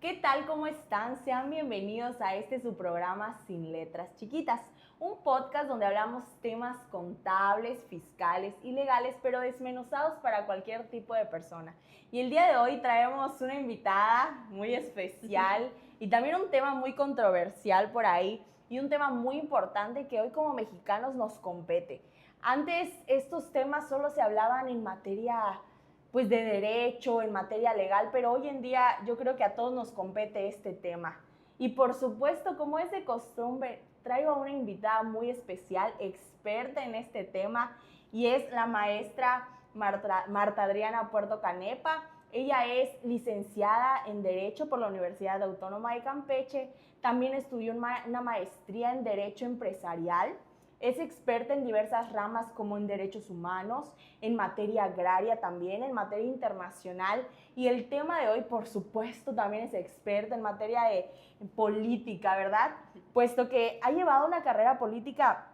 ¿Qué tal? ¿Cómo están? Sean bienvenidos a su programa Sin Letras Chiquitas, un podcast donde hablamos temas contables, fiscales y legales, pero desmenuzados para cualquier tipo de persona. Y el día de hoy traemos una invitada muy especial y también un tema muy controversial por ahí y un tema muy importante que hoy como mexicanos nos compete. Antes estos temas solo se hablaban en materia pues de derecho, en materia legal, pero hoy en día yo creo que a todos nos compete este tema. Y por supuesto, como es de costumbre, traigo a una invitada muy especial, experta en este tema, y es la maestra Marta Adriana Puerto Canepa. Ella es licenciada en Derecho por la Universidad Autónoma de Campeche, también estudió una maestría en Derecho Empresarial. Es experta en diversas ramas como en derechos humanos, en materia agraria también, en materia internacional. Y el tema de hoy, por supuesto, también es experta en materia de política, ¿verdad? Puesto que ha llevado una carrera política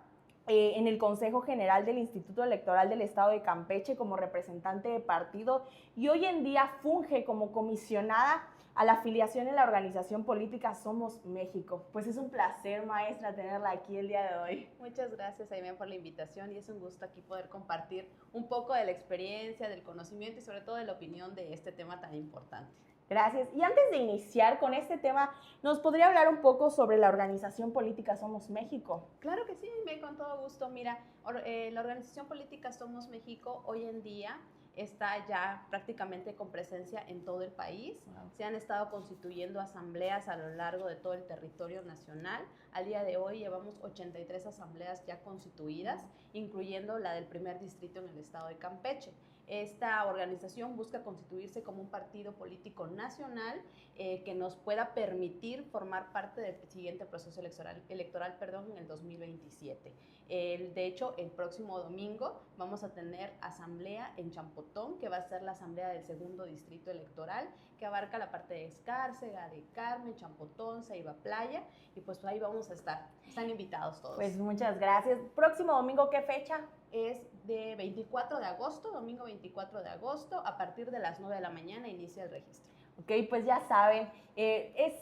en el Consejo General del Instituto Electoral del Estado de Campeche como representante de partido y hoy en día funge como comisionada a la afiliación en la organización política Somos México. Pues es un placer, maestra, tenerla aquí el día de hoy. Muchas gracias, Aimee, por la invitación y es un gusto aquí poder compartir un poco de la experiencia, del conocimiento y sobre todo de la opinión de este tema tan importante. Gracias. Y antes de iniciar con este tema, ¿nos podría hablar un poco sobre la organización política Somos México? Claro que sí, Aimee, con todo gusto. Mira, la organización política Somos México hoy en día está ya prácticamente con presencia en todo el país. Wow. Se han estado constituyendo asambleas a lo largo de todo el territorio nacional. Al día de hoy llevamos 83 asambleas ya constituidas, incluyendo la del primer distrito en el estado de Campeche. Esta organización busca constituirse como un partido político nacional que nos pueda permitir formar parte del siguiente proceso electoral en el 2027. De hecho, el próximo domingo vamos a tener asamblea en Champotón, que va a ser la asamblea del segundo distrito electoral, que abarca la parte de Escárcega, de Carmen, Champotón, Ceiba Playa, y pues ahí vamos a estar. Están invitados todos. Pues muchas gracias. ¿Próximo domingo qué fecha? Es de 24 de agosto, domingo 24 de agosto, a partir de las 9 de la mañana inicia el registro. Ok, pues ya saben,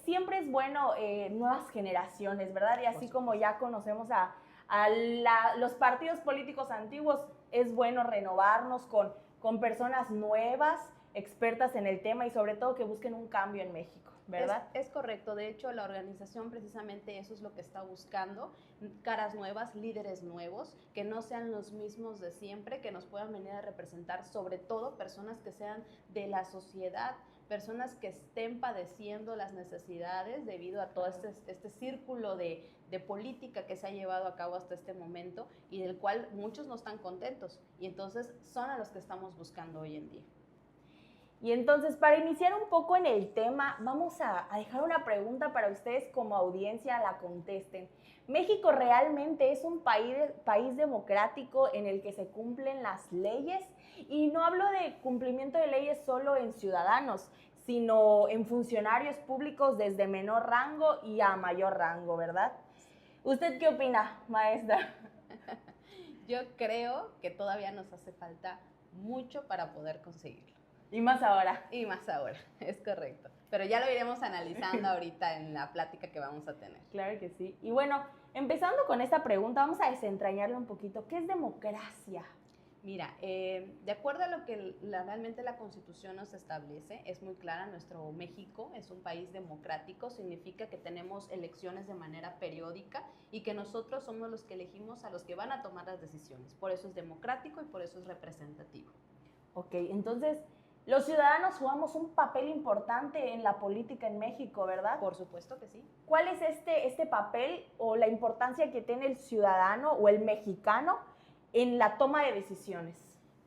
siempre es bueno nuevas generaciones, ¿verdad? Y así como ya conocemos a los partidos políticos antiguos, es bueno renovarnos con personas nuevas, expertas en el tema y sobre todo que busquen un cambio en México, ¿verdad? Es correcto. De hecho, la organización precisamente eso es lo que está buscando, caras nuevas, líderes nuevos, que no sean los mismos de siempre, que nos puedan venir a representar, sobre todo personas que sean de la sociedad, personas que estén padeciendo las necesidades debido a todo este círculo de política que se ha llevado a cabo hasta este momento y del cual muchos no están contentos. Y entonces son a los que estamos buscando hoy en día. Y entonces, para iniciar un poco en el tema, vamos a dejar una pregunta para ustedes como audiencia la contesten. ¿México realmente es un país democrático en el que se cumplen las leyes? Y no hablo de cumplimiento de leyes solo en ciudadanos, sino en funcionarios públicos desde menor rango y a mayor rango, ¿verdad? ¿Usted qué opina, maestra? Yo creo que todavía nos hace falta mucho para poder conseguirlo. Y más ahora. Y más ahora, es correcto. Pero ya lo iremos analizando ahorita en la plática que vamos a tener. Claro que sí. Y bueno, empezando con esta pregunta, vamos a desentrañarla un poquito. ¿Qué es democracia? Mira, de acuerdo a lo que realmente la Constitución nos establece, es muy clara, nuestro México es un país democrático, significa que tenemos elecciones de manera periódica y que nosotros somos los que elegimos a los que van a tomar las decisiones. Por eso es democrático y por eso es representativo. Ok, entonces los ciudadanos jugamos un papel importante en la política en México, ¿verdad? Por supuesto que sí. ¿Cuál es este papel o la importancia que tiene el ciudadano o el mexicano en la toma de decisiones?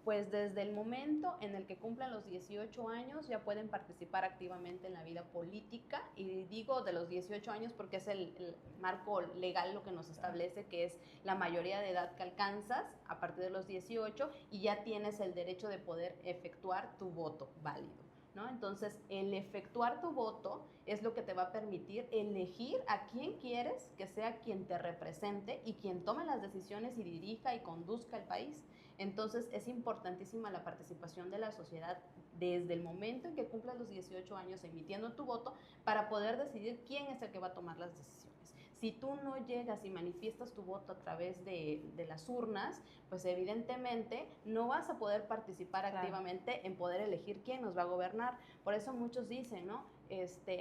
Pues desde el momento en el que cumplan los 18 años ya pueden participar activamente en la vida política, y digo de los 18 años porque es el marco legal lo que nos establece, que es la mayoría de edad que alcanzas a partir de los 18 y ya tienes el derecho de poder efectuar tu voto válido, ¿no? Entonces, el efectuar tu voto es lo que te va a permitir elegir a quién quieres que sea quien te represente y quien tome las decisiones y dirija y conduzca el país. Entonces, es importantísima la participación de la sociedad desde el momento en que cumplas los 18 años emitiendo tu voto para poder decidir quién es el que va a tomar las decisiones. Si tú no llegas y manifiestas tu voto a través de las urnas, pues evidentemente no vas a poder participar activamente en poder elegir quién nos va a gobernar. Por eso muchos dicen, ¿no?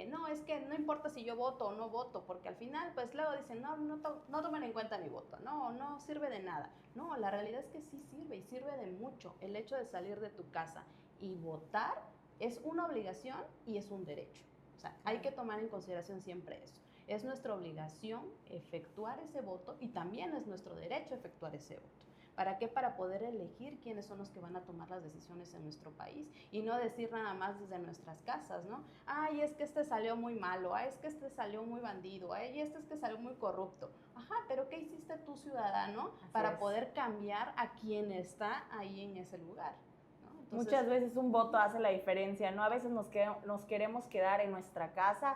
No, es que no importa si yo voto o no voto, porque al final, pues luego dicen, no toman en cuenta mi voto, no sirve de nada. No, la realidad es que sí sirve, y sirve de mucho. El hecho de salir de tu casa y votar es una obligación y es un derecho. O sea, hay que tomar en consideración siempre eso. Es nuestra obligación efectuar ese voto y también es nuestro derecho efectuar ese voto. ¿Para qué? Para poder elegir quiénes son los que van a tomar las decisiones en nuestro país y no decir nada más desde nuestras casas, ¿no? Ay, es que este salió muy malo, ay, es que este salió muy bandido, ay, este es que salió muy corrupto. Ajá, pero ¿qué hiciste tú, ciudadano, para poder cambiar a quien está ahí en ese lugar? Entonces, muchas veces un voto hace la diferencia, ¿no? A veces nos queremos quedar en nuestra casa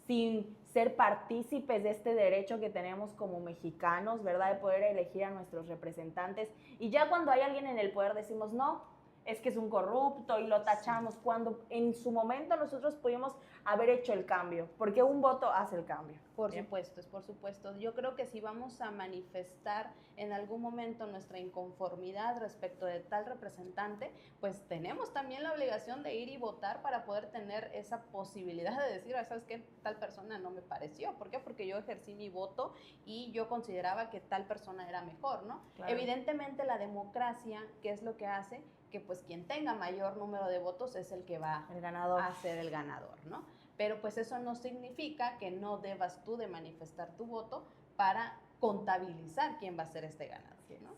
sin ser partícipes de este derecho que tenemos como mexicanos, ¿verdad? De poder elegir a nuestros representantes. Y ya cuando hay alguien en el poder decimos, no, es que es un corrupto y lo tachamos, sí, cuando en su momento nosotros pudimos haber hecho el cambio, porque un voto hace el cambio. Por supuesto, por supuesto. Yo creo que si vamos a manifestar en algún momento nuestra inconformidad respecto de tal representante, pues tenemos también la obligación de ir y votar para poder tener esa posibilidad de decir, ¿sabes qué? Tal persona no me pareció. ¿Por qué? Porque yo ejercí mi voto y yo consideraba que tal persona era mejor, ¿no? Claro. Evidentemente la democracia, ¿qué es lo que hace? Que pues quien tenga mayor número de votos es el que va a ser el ganador, ¿no? Pero pues eso no significa que no debas tú de manifestar tu voto para contabilizar quién va a ser este ganador, ¿no?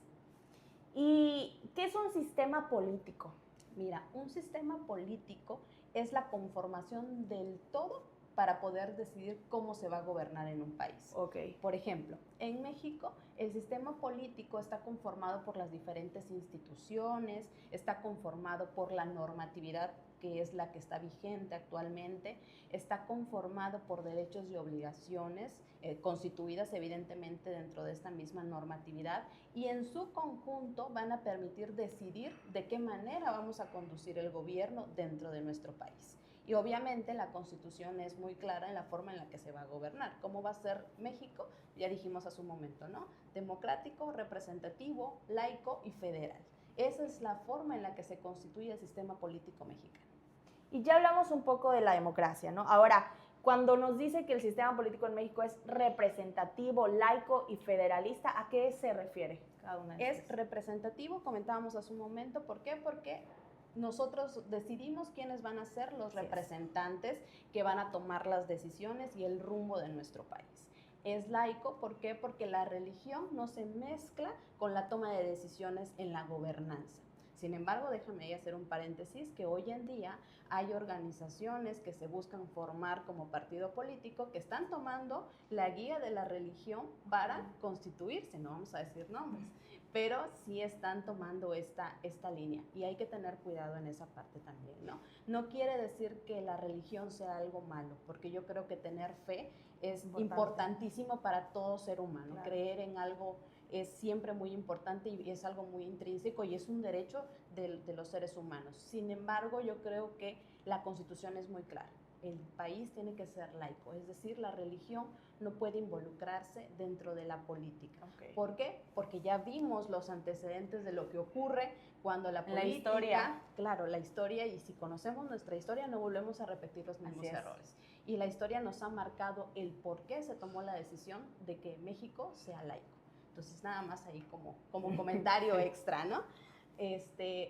¿Y qué es un sistema político? Mira, un sistema político es la conformación del todo para poder decidir cómo se va a gobernar en un país. Okay. Por ejemplo, en México el sistema político está conformado por las diferentes instituciones, está conformado por la normatividad que es la que está vigente actualmente, está conformado por derechos y obligaciones constituidas evidentemente dentro de esta misma normatividad y en su conjunto van a permitir decidir de qué manera vamos a conducir el gobierno dentro de nuestro país. Y obviamente la Constitución es muy clara en la forma en la que se va a gobernar. ¿Cómo va a ser México? Ya dijimos hace un momento, ¿no? Democrático, representativo, laico y federal. Esa es la forma en la que se constituye el sistema político mexicano. Y ya hablamos un poco de la democracia, ¿no? Ahora, cuando nos dice que el sistema político en México es representativo, laico y federalista, ¿a qué se refiere cada una de estas? Es representativo, comentábamos hace un momento. ¿Por qué? Porque nosotros decidimos quiénes van a ser los representantes que van a tomar las decisiones y el rumbo de nuestro país. Es laico, ¿por qué? Porque la religión no se mezcla con la toma de decisiones en la gobernanza. Sin embargo, déjame ahí hacer un paréntesis, que hoy en día hay organizaciones que se buscan formar como partido político que están tomando la guía de la religión para constituirse, no vamos a decir nombres, pero sí están tomando esta línea y hay que tener cuidado en esa parte también, ¿no? No quiere decir que la religión sea algo malo, porque yo creo que tener fe es importantísimo para todo ser humano. Claro. Creer en algo es siempre muy importante y es algo muy intrínseco y es un derecho de los seres humanos. Sin embargo, yo creo que la Constitución es muy clara. El país tiene que ser laico, es decir, la religión no puede involucrarse dentro de la política. Okay. ¿Por qué? Porque ya vimos los antecedentes de lo que ocurre cuando la política... La historia. Claro, la historia, y si conocemos nuestra historia no volvemos a repetir los mismos errores. Y la historia nos ha marcado el por qué se tomó la decisión de que México sea laico. Entonces, nada más ahí como comentario extra, ¿no?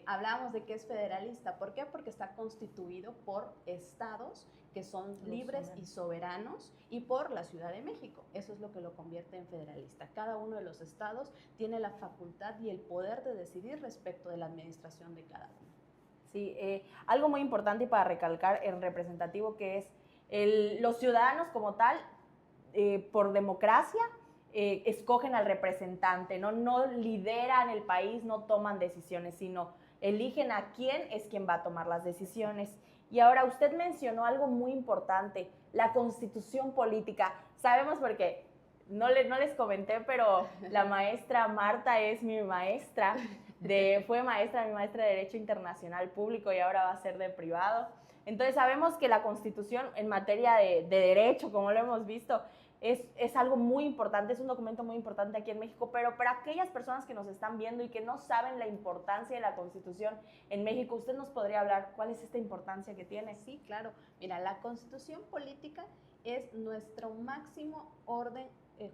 Hablábamos de que es federalista. ¿Por qué? Porque está constituido por estados que son libres y soberanos y por la Ciudad de México. Eso es lo que lo convierte en federalista. Cada uno de los estados tiene la facultad y el poder de decidir respecto de la administración de cada uno. Sí, algo muy importante para recalcar en representativo que es los ciudadanos como tal, por democracia, escogen al representante, no lideran el país, no toman decisiones, sino eligen a quién es quien va a tomar las decisiones. Y ahora usted mencionó algo muy importante, la constitución política. Sabemos porque no les comenté, pero la maestra Marta es mi maestra Fue maestra, mi maestra de Derecho Internacional Público y ahora va a ser de privado. Entonces sabemos que la Constitución en materia de derecho, como lo hemos visto, es algo muy importante, es un documento muy importante aquí en México, pero para aquellas personas que nos están viendo y que no saben la importancia de la Constitución en México, ¿usted nos podría hablar cuál es esta importancia que tiene? Sí, claro. Mira, la Constitución política es nuestro máximo orden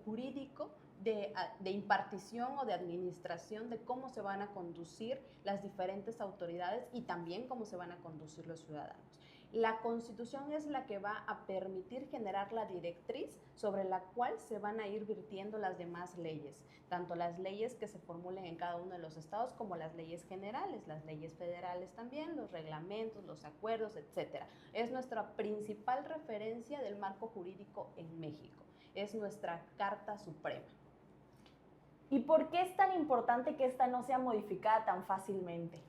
jurídico de impartición o de administración de cómo se van a conducir las diferentes autoridades y también cómo se van a conducir los ciudadanos. La Constitución es la que va a permitir generar la directriz sobre la cual se van a ir virtiendo las demás leyes, tanto las leyes que se formulen en cada uno de los estados como las leyes generales, las leyes federales también, los reglamentos, los acuerdos, etc. Es nuestra principal referencia del marco jurídico en México, es nuestra Carta Suprema. ¿Y por qué es tan importante que esta no sea modificada tan fácilmente?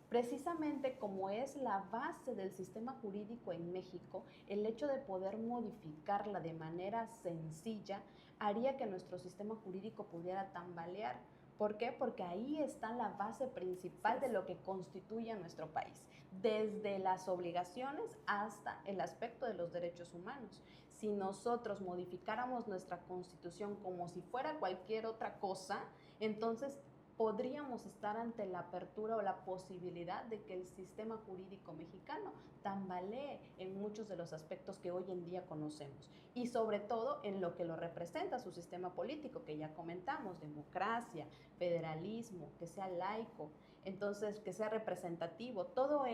Precisamente como es la base del sistema jurídico en México, el hecho de poder modificarla de manera sencilla haría que nuestro sistema jurídico pudiera tambalear. ¿Por qué? Porque ahí está la base principal de lo que constituye a nuestro país, desde las obligaciones hasta el aspecto de los derechos humanos. Si nosotros modificáramos nuestra Constitución como si fuera cualquier otra cosa, entonces podríamos estar ante la apertura o la posibilidad de que el sistema jurídico mexicano tambalee en muchos de los aspectos que hoy en día conocemos y sobre todo en lo que lo representa su sistema político, que ya comentamos, democracia, federalismo, que sea laico, entonces que sea representativo. Todas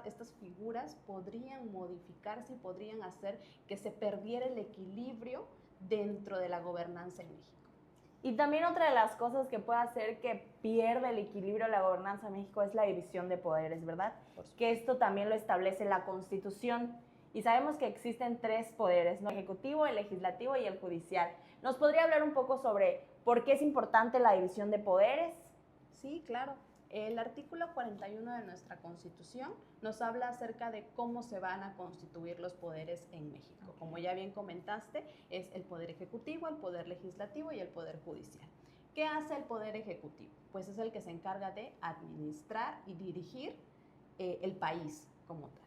estas figuras podrían modificarse y podrían hacer que se perdiera el equilibrio dentro de la gobernanza en México. Y también otra de las cosas que puede hacer que pierda el equilibrio la gobernanza en México es la división de poderes, ¿verdad? Que esto también lo establece la Constitución. Y sabemos que existen tres poderes, ¿no? El ejecutivo, el legislativo y el judicial. ¿Nos podría hablar un poco sobre por qué es importante la división de poderes? Sí, claro. El artículo 41 de nuestra Constitución nos habla acerca de cómo se van a constituir los poderes en México. Okay. Como ya bien comentaste, es el poder ejecutivo, el poder legislativo y el poder judicial. ¿Qué hace el poder ejecutivo? Pues es el que se encarga de administrar y dirigir el país como tal.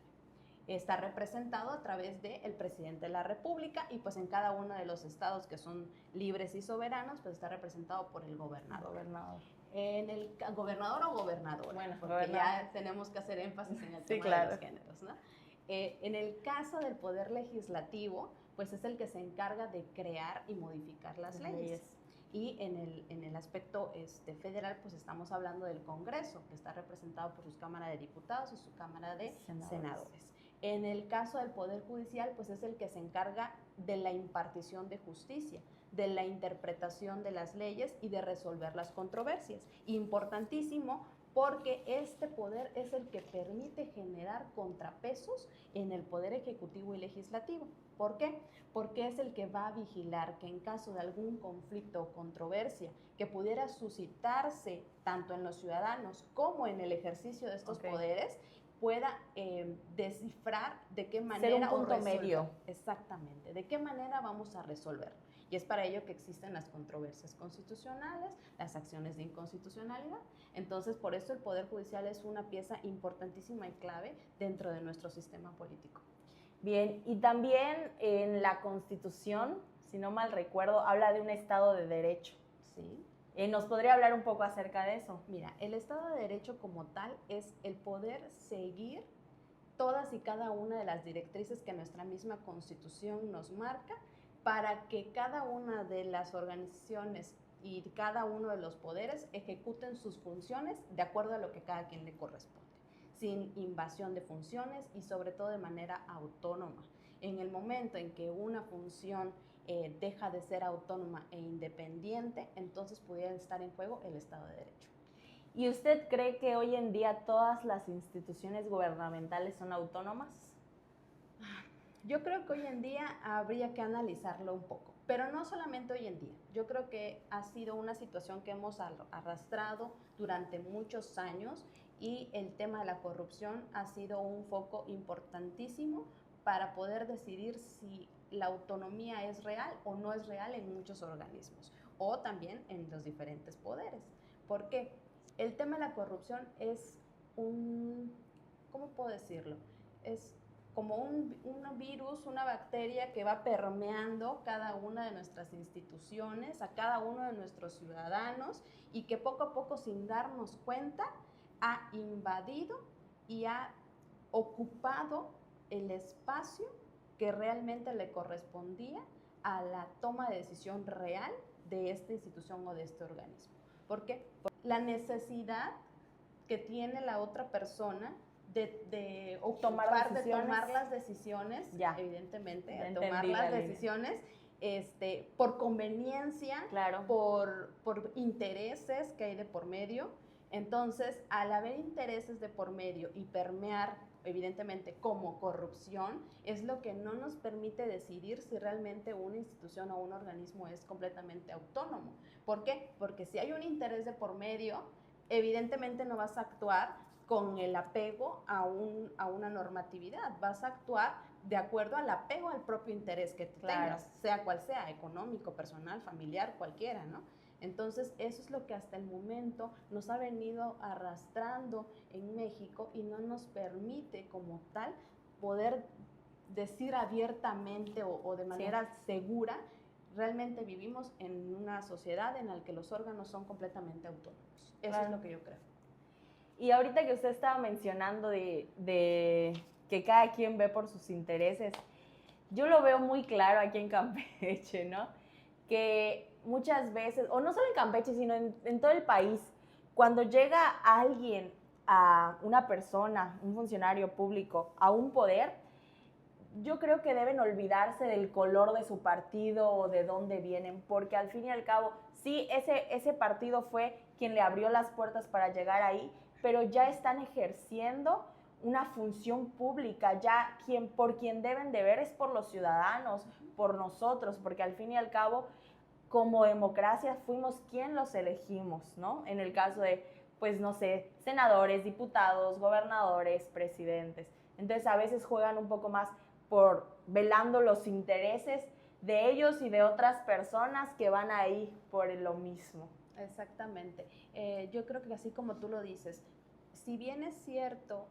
Está representado a través del presidente de la República y pues en cada uno de los estados que son libres y soberanos, pues está representado por el gobernador. En el gobernador o gobernadora, bueno, porque gobernador. Ya tenemos que hacer énfasis en el tema de los géneros, ¿no? En el caso del poder legislativo, pues es el que se encarga de crear y modificar las leyes. Y en el aspecto federal, pues estamos hablando del Congreso, que está representado por su Cámara de Diputados y su Cámara de Senadores. En el caso del Poder Judicial, pues es el que se encarga de la impartición de justicia, de la interpretación de las leyes y de resolver las controversias. Importantísimo porque este poder es el que permite generar contrapesos en el Poder Ejecutivo y Legislativo. ¿Por qué? Porque es el que va a vigilar que en caso de algún conflicto o controversia que pudiera suscitarse tanto en los ciudadanos como en el ejercicio de estos poderes, pueda descifrar de qué manera... Ser un punto medio. Exactamente, de qué manera vamos a resolverlo. Y es para ello que existen las controversias constitucionales, las acciones de inconstitucionalidad. Entonces, por eso el Poder Judicial es una pieza importantísima y clave dentro de nuestro sistema político. Bien, y también en la Constitución, si no mal recuerdo, habla de un Estado de Derecho. Sí. ¿Nos podría hablar un poco acerca de eso? Mira, el Estado de Derecho como tal es el poder seguir todas y cada una de las directrices que nuestra misma Constitución nos marca para que cada una de las organizaciones y cada uno de los poderes ejecuten sus funciones de acuerdo a lo que cada quien le corresponde, sin invasión de funciones y sobre todo de manera autónoma. En el momento en que una función deja de ser autónoma e independiente, entonces pudiera estar en juego el Estado de Derecho. ¿Y usted cree que hoy en día todas las instituciones gubernamentales son autónomas? Yo creo que hoy en día habría que analizarlo un poco, pero no solamente hoy en día. Yo creo que ha sido una situación que hemos arrastrado durante muchos años y el tema de la corrupción ha sido un foco importantísimo para poder decidir si la autonomía es real o no es real en muchos organismos o también en los diferentes poderes. ¿Por qué? El tema de la corrupción es ¿cómo puedo decirlo? Es como un virus, una bacteria que va permeando cada una de nuestras instituciones, a cada uno de nuestros ciudadanos, y que poco a poco, sin darnos cuenta, ha invadido y ha ocupado el espacio que realmente le correspondía a la toma de decisión real de esta institución o de este organismo. ¿Por qué? Por la necesidad que tiene la otra persona de tomar las decisiones, ya, evidentemente, de tomar las decisiones por conveniencia, claro, por intereses que hay de por medio. Entonces, al haber intereses de por medio y permear, evidentemente, como corrupción, es lo que no nos permite decidir si realmente una institución o un organismo es completamente autónomo. ¿Por qué? Porque si hay un interés de por medio, evidentemente no vas a actuar con el apego a una normatividad, vas a actuar de acuerdo al apego al propio interés que tengas, sea cual sea, económico, personal, familiar, cualquiera, ¿no? Entonces, eso es lo que hasta el momento nos ha venido arrastrando en México y no nos permite como tal poder decir abiertamente o de manera segura, realmente vivimos en una sociedad en la que los órganos son completamente autónomos. Eso es lo que yo creo. Y ahorita que usted estaba mencionando de que cada quien ve por sus intereses, yo lo veo muy claro aquí en Campeche, ¿no? Que muchas veces, o no solo en Campeche, sino en todo el país, cuando llega alguien, a una persona, un funcionario público, a un poder, yo creo que deben olvidarse del color de su partido o de dónde vienen, porque al fin y al cabo, sí, ese partido fue quien le abrió las puertas para llegar ahí, pero ya están ejerciendo una función pública, ya por quien deben de ver es por los ciudadanos, por nosotros, porque al fin y al cabo, como democracia, fuimos quien los elegimos, ¿no? En el caso de, pues, no sé, senadores, diputados, gobernadores, presidentes. Entonces, a veces juegan un poco más por velando los intereses de ellos y de otras personas que van ahí por lo mismo. Exactamente. Yo creo que así como tú lo dices, si bien es cierto,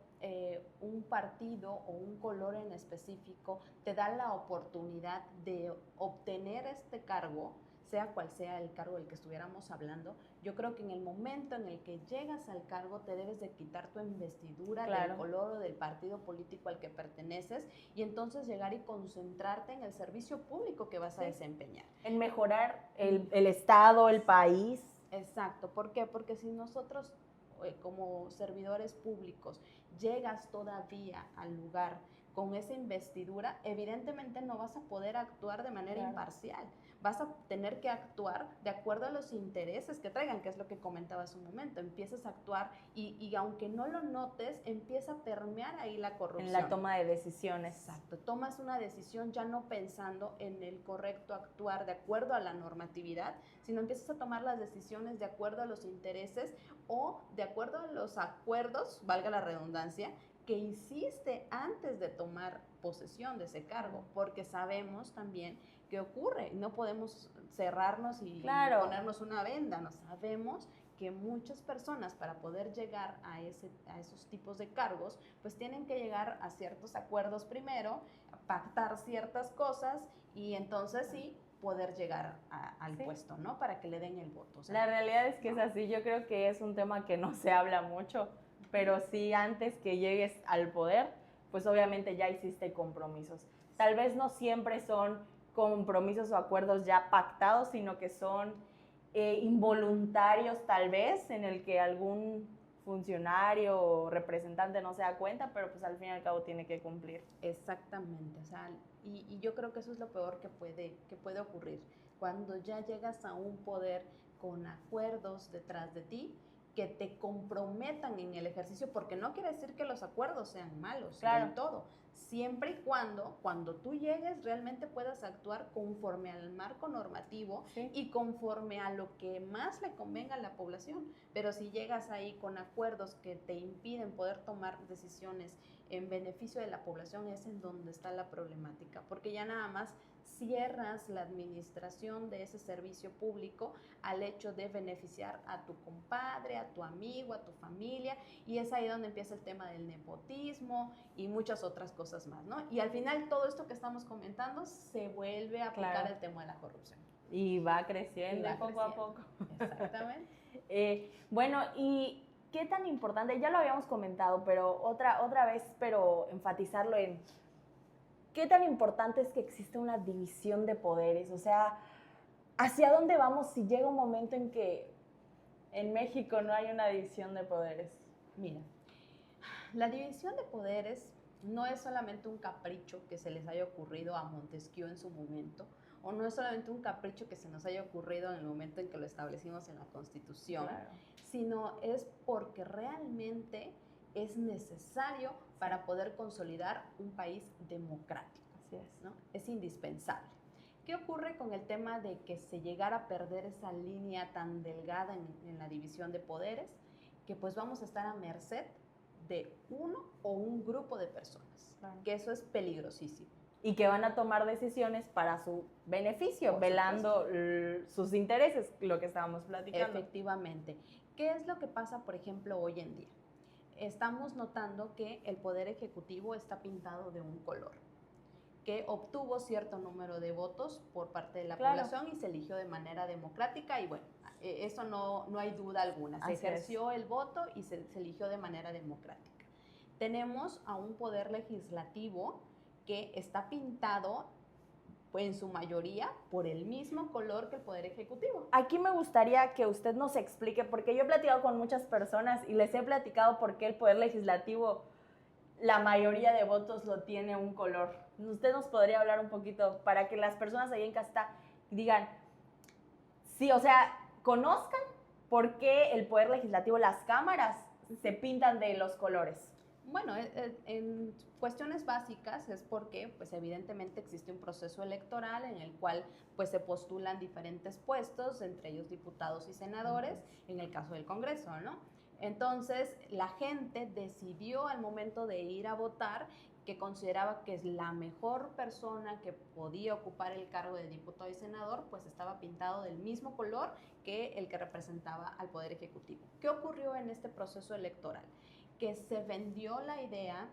un partido o un color en específico te da la oportunidad de obtener este cargo, sea cual sea el cargo del que estuviéramos hablando, yo creo que en el momento en el que llegas al cargo te debes de quitar tu investidura del color o del partido político al que perteneces y entonces llegar y concentrarte en el servicio público que vas a desempeñar. En mejorar el Estado, el país. Exacto. ¿Por qué? Porque si nosotros como servidores públicos llegas todavía al lugar con esa investidura, evidentemente no vas a poder actuar de manera imparcial. Vas a tener que actuar de acuerdo a los intereses que traigan, que es lo que comentaba hace un momento. Empiezas a actuar y aunque no lo notes, empieza a permear ahí la corrupción. En la toma de decisiones. Exacto. Tomas una decisión ya no pensando en el correcto actuar de acuerdo a la normatividad, sino empiezas a tomar las decisiones de acuerdo a los intereses o de acuerdo a los acuerdos, valga la redundancia, que hiciste antes de tomar posesión de ese cargo, porque sabemos también que ocurre, no podemos cerrarnos y ponernos una venda, no sabemos que muchas personas para poder llegar a esos tipos de cargos, pues tienen que llegar a ciertos acuerdos primero, pactar ciertas cosas y entonces sí poder llegar al puesto, ¿no? Para que le den el voto. O sea, la realidad es que es así, yo creo que es un tema que no se habla mucho, pero sí antes que llegues al poder, pues obviamente ya hiciste compromisos. Tal vez no siempre son compromisos o acuerdos ya pactados, sino que son involuntarios tal vez, en el que algún funcionario o representante no se da cuenta, pero pues al fin y al cabo tiene que cumplir. Exactamente, o sea, y yo creo que eso es lo peor que puede ocurrir, cuando ya llegas a un poder con acuerdos detrás de ti, que te comprometan en el ejercicio, porque no quiere decir que los acuerdos sean malos, del todo, siempre y cuando tú llegues realmente puedas actuar conforme al marco normativo y conforme a lo que más le convenga a la población. Pero si llegas ahí con acuerdos que te impiden poder tomar decisiones en beneficio de la población, es en donde está la problemática, porque ya nada más cierras la administración de ese servicio público al hecho de beneficiar a tu compadre, a tu amigo, a tu familia, y es ahí donde empieza el tema del nepotismo y muchas otras cosas más, ¿no? Y al final todo esto que estamos comentando se vuelve a aplicar el tema de la corrupción. Y va creciendo poco a poco. Exactamente. Bueno, y qué tan importante, ya lo habíamos comentado, pero otra vez, pero enfatizarlo en qué tan importante es que exista una división de poderes. O sea, ¿hacia dónde vamos si llega un momento en que en México no hay una división de poderes? Mira, la división de poderes no es solamente un capricho que se les haya ocurrido a Montesquieu en su momento, o no es solamente un capricho que se nos haya ocurrido en el momento en que lo establecimos en la Constitución, claro, sino es porque realmente es necesario para poder consolidar un país democrático. Así es, ¿no? Es indispensable. ¿Qué ocurre con el tema de que se llegara a perder esa línea tan delgada en la división de poderes? Que pues vamos a estar a merced de uno o un grupo de personas, claro, que eso es peligrosísimo. Y que van a tomar decisiones para su beneficio, por velando sus intereses, lo que estábamos platicando. Efectivamente. ¿Qué es lo que pasa, por ejemplo, hoy en día? Estamos notando que el Poder Ejecutivo está pintado de un color, que obtuvo cierto número de votos por parte de la población y se eligió de manera democrática y bueno, eso no hay duda alguna. Se ejerció el voto y se eligió de manera democrática. Tenemos a un poder legislativo que está pintado en su mayoría por el mismo color que el Poder Ejecutivo. Aquí me gustaría que usted nos explique, porque yo he platicado con muchas personas y les he platicado por qué el Poder Legislativo, la mayoría de votos lo tiene un color. Usted nos podría hablar un poquito para que las personas ahí en casa digan, sí, o sea, conozcan por qué el Poder Legislativo, las cámaras, se pintan de los colores. Bueno, en cuestiones básicas es porque, pues evidentemente existe un proceso electoral en el cual pues se postulan diferentes puestos, entre ellos diputados y senadores, en el caso del Congreso, ¿no? Entonces, la gente decidió al momento de ir a votar que consideraba que es la mejor persona que podía ocupar el cargo de diputado y senador, pues estaba pintado del mismo color que el que representaba al Poder Ejecutivo. ¿Qué ocurrió en este proceso electoral? Que se vendió la idea,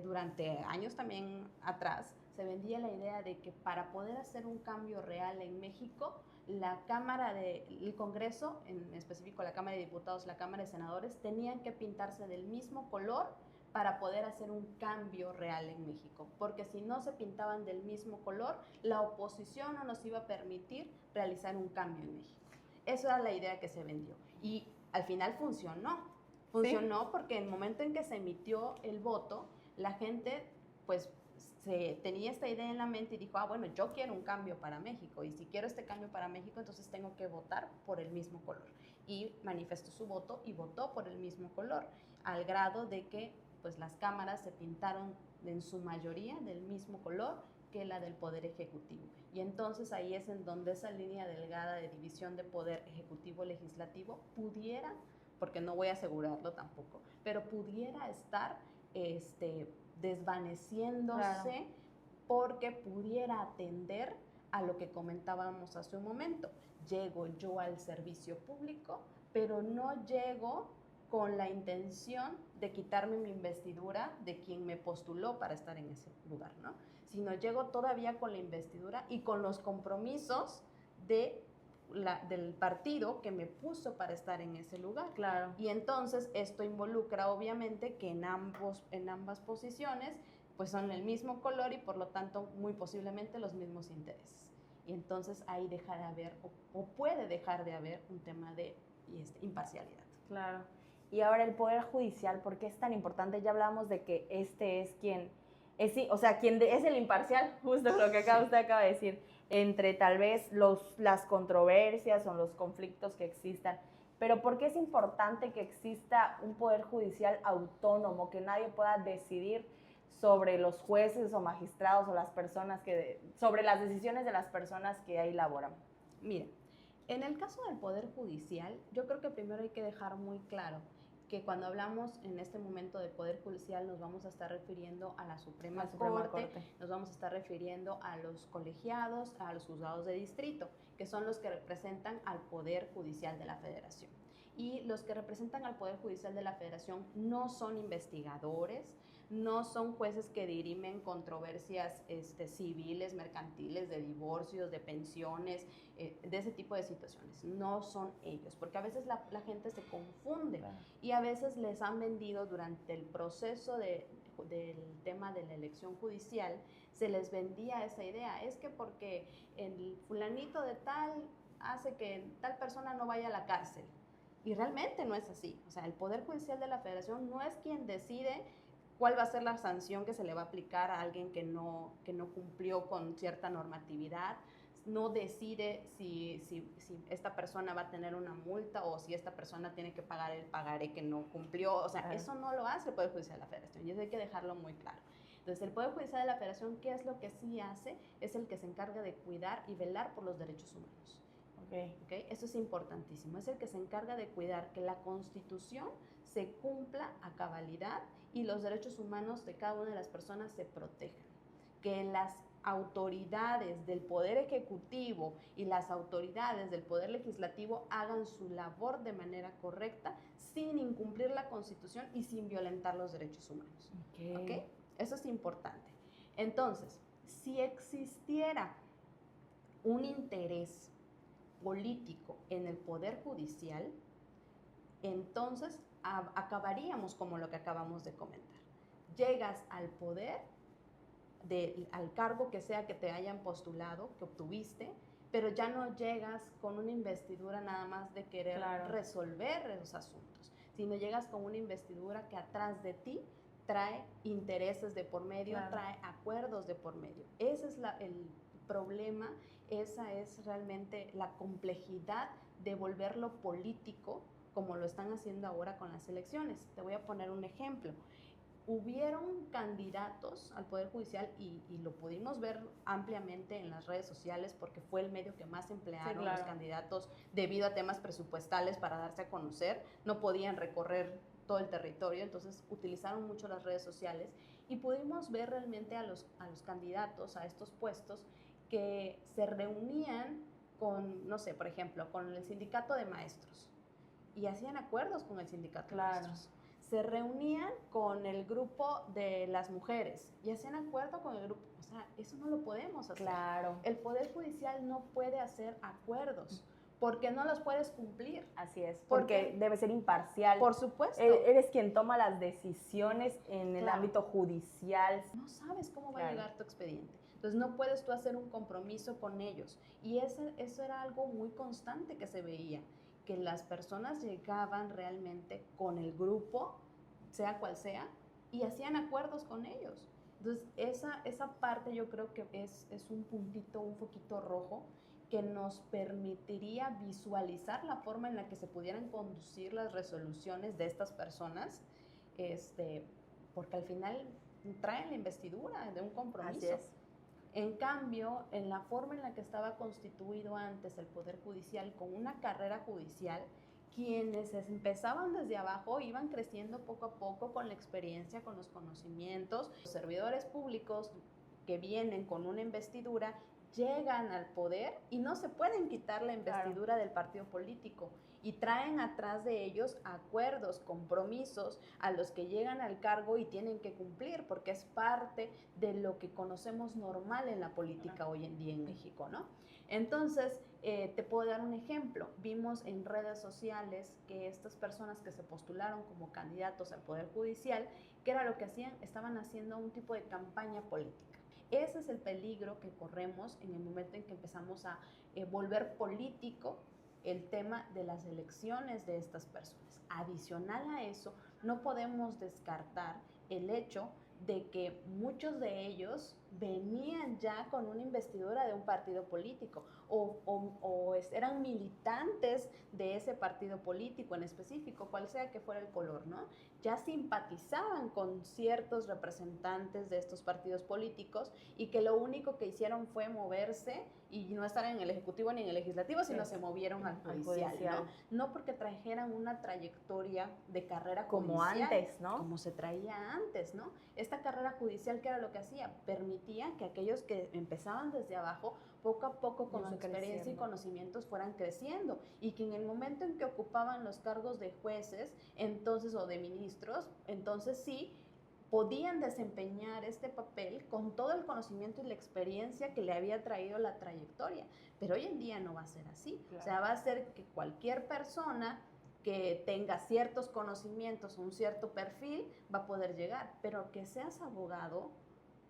durante años también atrás, se vendía la idea de que para poder hacer un cambio real en México, el Congreso, en específico la Cámara de Diputados, la Cámara de Senadores, tenían que pintarse del mismo color para poder hacer un cambio real en México, porque si no se pintaban del mismo color, la oposición no nos iba a permitir realizar un cambio en México. Esa era la idea que se vendió y al final funcionó. Funcionó porque en el momento en que se emitió el voto, la gente pues tenía esta idea en la mente y dijo, bueno, yo quiero un cambio para México y si quiero este cambio para México, entonces tengo que votar por el mismo color. Y manifestó su voto y votó por el mismo color, al grado de que pues las cámaras se pintaron en su mayoría del mismo color que la del Poder Ejecutivo. Y entonces ahí es en donde esa línea delgada de división de poder ejecutivo-legislativo pudiera, porque no voy a asegurarlo tampoco, pero pudiera estar desvaneciéndose, claro, porque pudiera atender a lo que comentábamos hace un momento. Llego yo al servicio público, pero no llego con la intención de quitarme mi investidura de quien me postuló para estar en ese lugar, ¿no? Sino llego todavía con la investidura y con los compromisos del partido que me puso para estar en ese lugar. Claro. Y entonces esto involucra obviamente que en ambas posiciones pues son el mismo color y por lo tanto muy posiblemente los mismos intereses. Y entonces ahí deja de haber o puede dejar de haber un tema de imparcialidad. Claro. Y ahora el Poder Judicial, ¿por qué es tan importante? Ya hablamos de que este es quien es el imparcial, justo lo que usted acaba de decir, entre tal vez las controversias o los conflictos que existan. Pero ¿por qué es importante que exista un Poder Judicial autónomo, que nadie pueda decidir sobre los jueces o magistrados o las personas sobre las decisiones de las personas que ahí laboran? Mira, en el caso del Poder Judicial, yo creo que primero hay que dejar muy claro que cuando hablamos en este momento del Poder Judicial nos vamos a estar refiriendo a la Suprema Corte, nos vamos a estar refiriendo a los colegiados, a los juzgados de distrito, que son los que representan al Poder Judicial de la Federación. Y los que representan al Poder Judicial de la Federación no son investigadores, no son jueces que dirimen controversias civiles, mercantiles, de divorcios, de pensiones, de ese tipo de situaciones. No son ellos, porque a veces la gente se confunde, claro, y a veces les han vendido durante el proceso del tema de la elección judicial, se les vendía esa idea, es que porque el fulanito de tal hace que tal persona no vaya a la cárcel. Y realmente no es así. O sea, el Poder Judicial de la Federación no es quien decide cuál va a ser la sanción que se le va a aplicar a alguien que no cumplió con cierta normatividad, no decide si esta persona va a tener una multa o si esta persona tiene que pagar el pagaré que no cumplió. O sea, eso no lo hace el Poder Judicial de la Federación y eso hay que dejarlo muy claro. Entonces, el Poder Judicial de la Federación, ¿qué es lo que sí hace? Es el que se encarga de cuidar y velar por los derechos humanos. Okay. Eso es importantísimo. Es el que se encarga de cuidar que la Constitución se cumpla a cabalidad y los derechos humanos de cada una de las personas se protejan. Que las autoridades del Poder Ejecutivo y las autoridades del Poder Legislativo hagan su labor de manera correcta, sin incumplir la Constitución y sin violentar los derechos humanos. ¿Okay? Eso es importante. Entonces, si existiera un interés político en el Poder Judicial, entonces acabaríamos como lo que acabamos de comentar. Llegas al poder, al cargo que sea que te hayan postulado, que obtuviste, pero ya no llegas con una investidura nada más de querer, claro, resolver los asuntos, sino llegas con una investidura que atrás de ti trae intereses de por medio, claro, trae acuerdos de por medio. Ese es el problema. Esa es realmente la complejidad de volverlo político como lo están haciendo ahora con las elecciones. Te voy a poner un ejemplo. Hubieron candidatos al Poder Judicial y lo pudimos ver ampliamente en las redes sociales porque fue el medio que más emplearon, sí, claro, los candidatos debido a temas presupuestales para darse a conocer. No podían recorrer todo el territorio, entonces utilizaron mucho las redes sociales y pudimos ver realmente a los candidatos a estos puestos que se reunían con, no sé, por ejemplo, con el sindicato de maestros y hacían acuerdos con el sindicato, claro, de maestros. Se reunían con el grupo de las mujeres y hacían acuerdo con el grupo. O sea, eso no lo podemos hacer. Claro. El Poder Judicial no puede hacer acuerdos porque no los puedes cumplir. Así es, porque debe ser imparcial. Por supuesto. Eres quien toma las decisiones en el, claro, ámbito judicial. No sabes cómo va, claro, a llegar tu expediente. Entonces no puedes tú hacer un compromiso con ellos. Y eso era algo muy constante que se veía, que las personas llegaban realmente con el grupo, sea cual sea, y hacían acuerdos con ellos. Entonces esa parte yo creo que es un puntito, un foquito rojo que nos permitiría visualizar la forma en la que se pudieran conducir las resoluciones de estas personas, porque al final traen la investidura de un compromiso. Así es. En cambio, en la forma en la que estaba constituido antes el Poder Judicial, con una carrera judicial, quienes empezaban desde abajo iban creciendo poco a poco con la experiencia, con los conocimientos. Los servidores públicos que vienen con una investidura llegan al poder y no se pueden quitar la investidura, claro, del partido político y traen atrás de ellos acuerdos, compromisos a los que llegan al cargo y tienen que cumplir porque es parte de lo que conocemos normal en la política hoy en día en México, ¿no? Entonces, te puedo dar un ejemplo. Vimos en redes sociales que estas personas que se postularon como candidatos al Poder Judicial, ¿qué era lo que hacían? Estaban haciendo un tipo de campaña política. Ese es el peligro que corremos en el momento en que empezamos a volver político el tema de las elecciones de estas personas. Adicional a eso, no podemos descartar el hecho de que muchos de ellos venían ya con una investidura de un partido político o eran militantes de ese partido político en específico, cual sea que fuera el color, ¿no? Ya simpatizaban con ciertos representantes de estos partidos políticos y que lo único que hicieron fue moverse y no estar en el Ejecutivo ni en el Legislativo, sino se movieron al judicial, ¿no? No porque trajeran una trayectoria de carrera como judicial. Como antes, ¿no? Como se traía antes, ¿no? Esta carrera judicial, ¿qué era lo que hacía? Permitía que aquellos que empezaban desde abajo, poco a poco con su experiencia y conocimientos fueran creciendo y que en el momento en que ocupaban los cargos de jueces, entonces, o de ministros, entonces sí, podían desempeñar este papel con todo el conocimiento y la experiencia que le había traído la trayectoria. Pero hoy en día no va a ser así. Claro. O sea, va a ser que cualquier persona que tenga ciertos conocimientos, un cierto perfil, va a poder llegar. Pero que seas abogado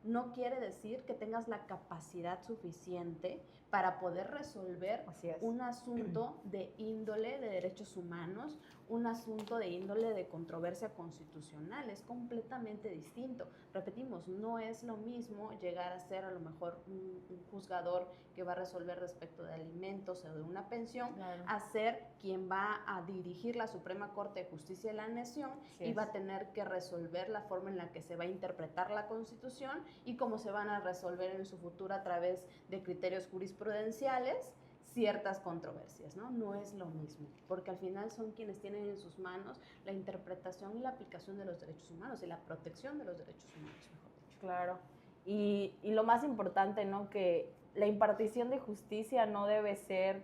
no quiere decir que tengas la capacidad suficiente para poder resolver un asunto de índole de derechos humanos, un asunto de índole de controversia constitucional. Es completamente distinto. Repetimos, no es lo mismo llegar a ser a lo mejor un juzgador que va a resolver respecto de alimentos o de una pensión, a ser quien va a dirigir la Suprema Corte de Justicia de la Nación y va a tener que resolver la forma en la que se va a interpretar la Constitución y cómo se van a resolver en su futuro a través de criterios jurisprudenciales ciertas controversias, ¿no? No es lo mismo, porque al final son quienes tienen en sus manos la interpretación y la aplicación de los derechos humanos y la protección de los derechos humanos, mejor dicho. Claro, y lo más importante, ¿no? Que la impartición de justicia no debe ser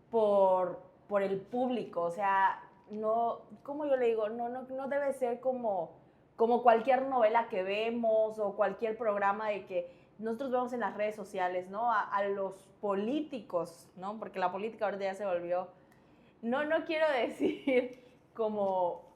por el público, o sea, no, como yo le digo, no debe ser como cualquier novela que vemos o cualquier programa de que nosotros vemos en las redes sociales, ¿no? A los políticos, ¿no? Porque la política ahorita ya se volvió, no quiero decir como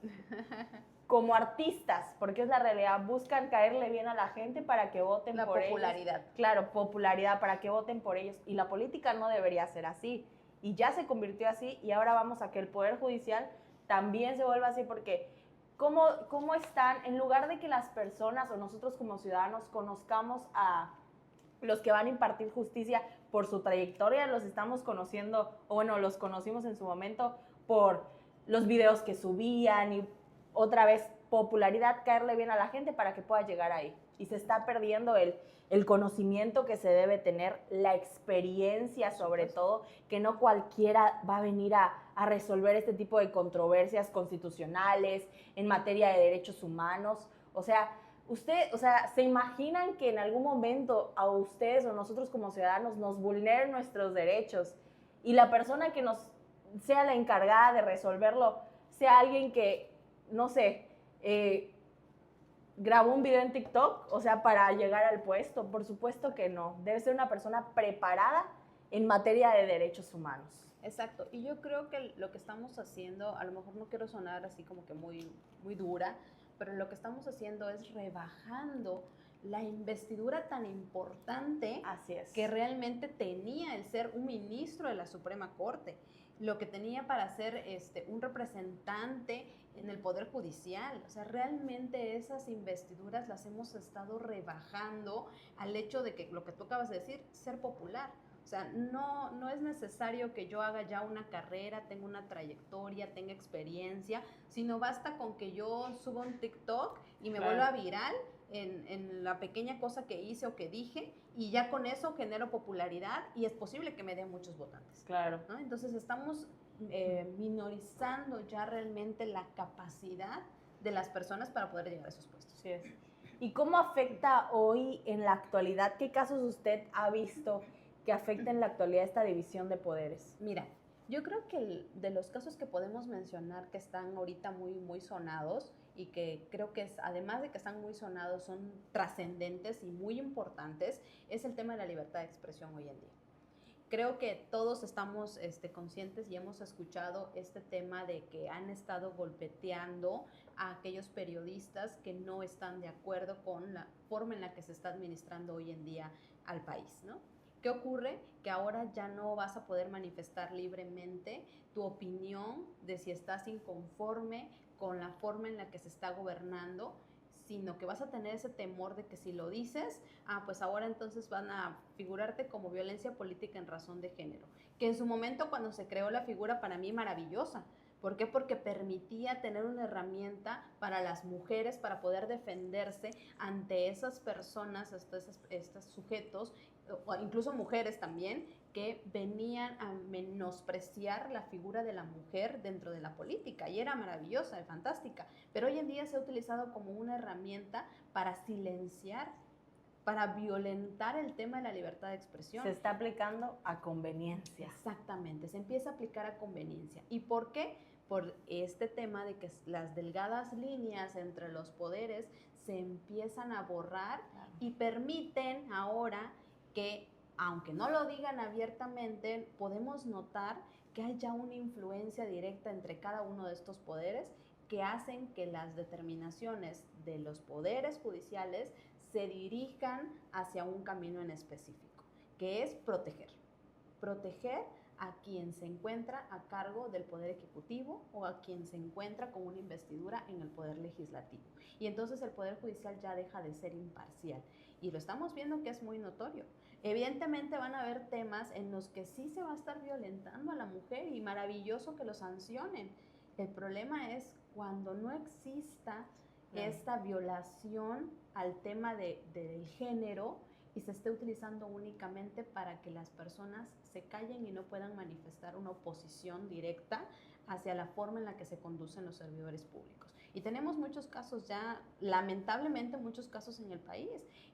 artistas, porque es la realidad, buscan caerle bien a la gente para que voten por ellos. La popularidad. Claro, popularidad, para que voten por ellos. Y la política no debería ser así. Y ya se convirtió así, y ahora vamos a que el Poder Judicial también se vuelva así, porque ¿cómo están? En lugar de que las personas o nosotros como ciudadanos conozcamos a los que van a impartir justicia por su trayectoria, los estamos conociendo, o bueno, los conocimos en su momento por los videos que subían y otra vez popularidad, caerle bien a la gente para que pueda llegar ahí. Y se está perdiendo el conocimiento que se debe tener, la experiencia sobre todo, que no cualquiera va a venir a resolver este tipo de controversias constitucionales en materia de derechos humanos. O sea, ¿se imaginan que en algún momento a ustedes o nosotros como ciudadanos nos vulneren nuestros derechos y la persona que nos sea la encargada de resolverlo sea alguien que, no sé, grabó un video en TikTok, o sea, para llegar al puesto? Por supuesto que no. Debe ser una persona preparada en materia de derechos humanos. Exacto. Y yo creo que lo que estamos haciendo, a lo mejor no quiero sonar así como que muy, muy dura, pero lo que estamos haciendo es rebajando la investidura tan importante que realmente tenía el ser un ministro de la Suprema Corte, lo que tenía para ser un representante en el Poder Judicial. O sea, realmente esas investiduras las hemos estado rebajando al hecho de que, lo que tú acabas de decir, ser popular. O sea, no es necesario que yo haga ya una carrera, tenga una trayectoria, tenga experiencia, sino basta con que yo suba un TikTok y me vuelva viral en la pequeña cosa que hice o que dije, y ya con eso genero popularidad y es posible que me den muchos votantes. Claro. ¿No? Entonces estamos minorizando ya realmente la capacidad de las personas para poder llegar a esos puestos. Sí es. ¿Y cómo afecta hoy en la actualidad? ¿Qué casos usted ha visto que afecta en la actualidad esta división de poderes? Mira, yo creo que de los casos que podemos mencionar que están ahorita muy, muy sonados y que creo que además de que están muy sonados, son trascendentes y muy importantes, es el tema de la libertad de expresión hoy en día. Creo que todos estamos conscientes y hemos escuchado este tema de que han estado golpeteando a aquellos periodistas que no están de acuerdo con la forma en la que se está administrando hoy en día al país, ¿no? ¿Qué ocurre? Que ahora ya no vas a poder manifestar libremente tu opinión de si estás inconforme con la forma en la que se está gobernando sino que vas a tener ese temor de que si lo dices, pues ahora entonces van a figurarte como violencia política en razón de género. Que en su momento cuando se creó la figura para mí maravillosa. ¿Por qué? Porque permitía tener una herramienta para las mujeres para poder defenderse ante esas personas, estos sujetos, o incluso mujeres también, que venían a menospreciar la figura de la mujer dentro de la política, y era maravillosa, fantástica, pero hoy en día se ha utilizado como una herramienta para silenciar, para violentar el tema de la libertad de expresión. Se está aplicando a conveniencia. Exactamente, se empieza a aplicar a conveniencia. ¿Y por qué? Por este tema de que las delgadas líneas entre los poderes se empiezan a borrar, claro, y permiten ahora que, aunque no lo digan abiertamente, podemos notar que hay ya una influencia directa entre cada uno de estos poderes que hacen que las determinaciones de los poderes judiciales se dirijan hacia un camino en específico, que es proteger a quien se encuentra a cargo del Poder Ejecutivo o a quien se encuentra con una investidura en el Poder Legislativo. Y entonces el Poder Judicial ya deja de ser imparcial. Y lo estamos viendo que es muy notorio. Evidentemente van a haber temas en los que sí se va a estar violentando a la mujer y maravilloso que lo sancionen. El problema es cuando no exista esta violación al tema del género y se esté utilizando únicamente para que las personas se callen y no puedan manifestar una oposición directa hacia la forma en la que se conducen los servidores públicos. Y tenemos muchos casos ya, lamentablemente muchos casos en el país.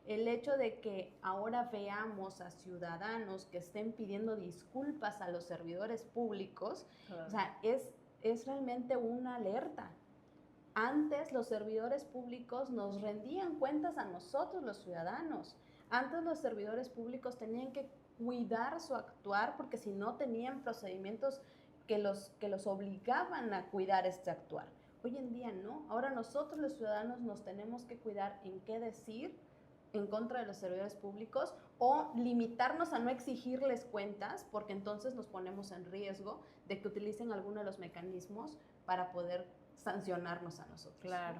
El hecho de que ahora veamos a ciudadanos que estén pidiendo disculpas a los servidores públicos, claro, o sea, es realmente una alerta. Antes los servidores públicos nos rendían cuentas a nosotros, los ciudadanos. Antes los servidores públicos tenían que cuidar su actuar porque si no tenían procedimientos que los obligaban a cuidar este actuar. Hoy en día no. Ahora nosotros los ciudadanos nos tenemos que cuidar en qué decir en contra de los servidores públicos o limitarnos a no exigirles cuentas porque entonces nos ponemos en riesgo de que utilicen alguno de los mecanismos para poder sancionarnos a nosotros. Claro.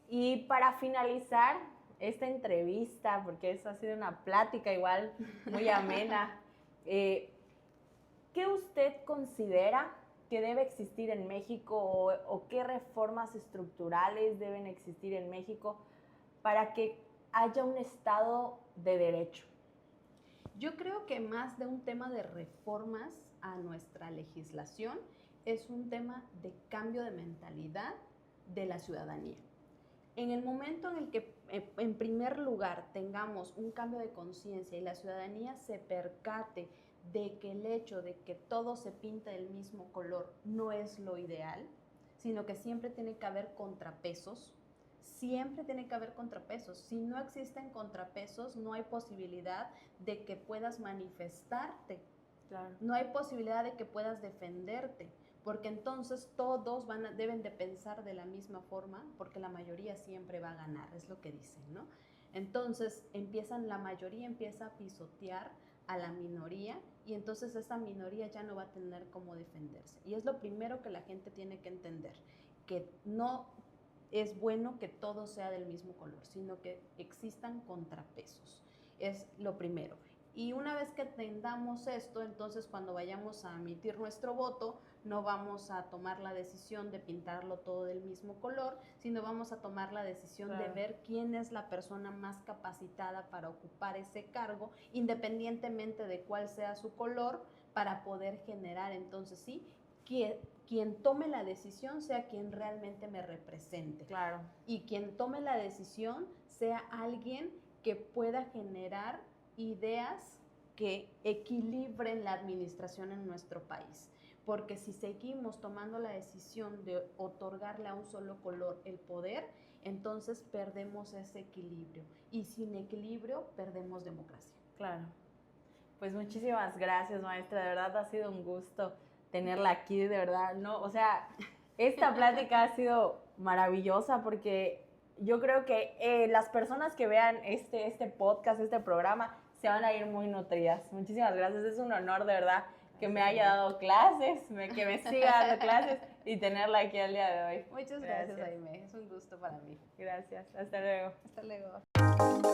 Y para finalizar esta entrevista, porque eso ha sido una plática igual muy amena, ¿qué usted considera que debe existir en México o qué reformas estructurales deben existir en México para que haya un Estado de Derecho? Yo creo que más de un tema de reformas a nuestra legislación, es un tema de cambio de mentalidad de la ciudadanía. En el momento en el que, en primer lugar, tengamos un cambio de conciencia y la ciudadanía se percate de que el hecho de que todo se pinte del mismo color no es lo ideal, sino que siempre tiene que haber contrapesos, siempre tiene que haber contrapesos. Si no existen contrapesos, no hay posibilidad de que puedas manifestarte, claro, no hay posibilidad de que puedas defenderte. Porque entonces todos deben de pensar de la misma forma, porque la mayoría siempre va a ganar, es lo que dicen, ¿no? Entonces la mayoría empieza a pisotear a la minoría y entonces esa minoría ya no va a tener cómo defenderse. Y es lo primero que la gente tiene que entender, que no es bueno que todo sea del mismo color, sino que existan contrapesos. Es lo primero. Y una vez que entendamos esto, entonces cuando vayamos a emitir nuestro voto, no vamos a tomar la decisión de pintarlo todo del mismo color, sino vamos a tomar la decisión, claro, de ver quién es la persona más capacitada para ocupar ese cargo, independientemente de cuál sea su color, para poder generar entonces sí, quien tome la decisión sea quien realmente me represente. Claro. Y quien tome la decisión sea alguien que pueda generar ideas que equilibren la administración en nuestro país. Porque si seguimos tomando la decisión de otorgarle a un solo color el poder, entonces perdemos ese equilibrio. Y sin equilibrio, perdemos democracia. Claro. Pues muchísimas gracias, maestra. De verdad ha sido un gusto tenerla aquí, de verdad, ¿no? O sea, esta plática ha sido maravillosa porque yo creo que las personas que vean este podcast, este programa, se van a ir muy nutridas. Muchísimas gracias, es un honor, de verdad, que me haya dado clases, que me siga dando clases y tenerla aquí al día de hoy. Muchas gracias, Aimee. Es un gusto para mí. Gracias. Hasta luego. Hasta luego.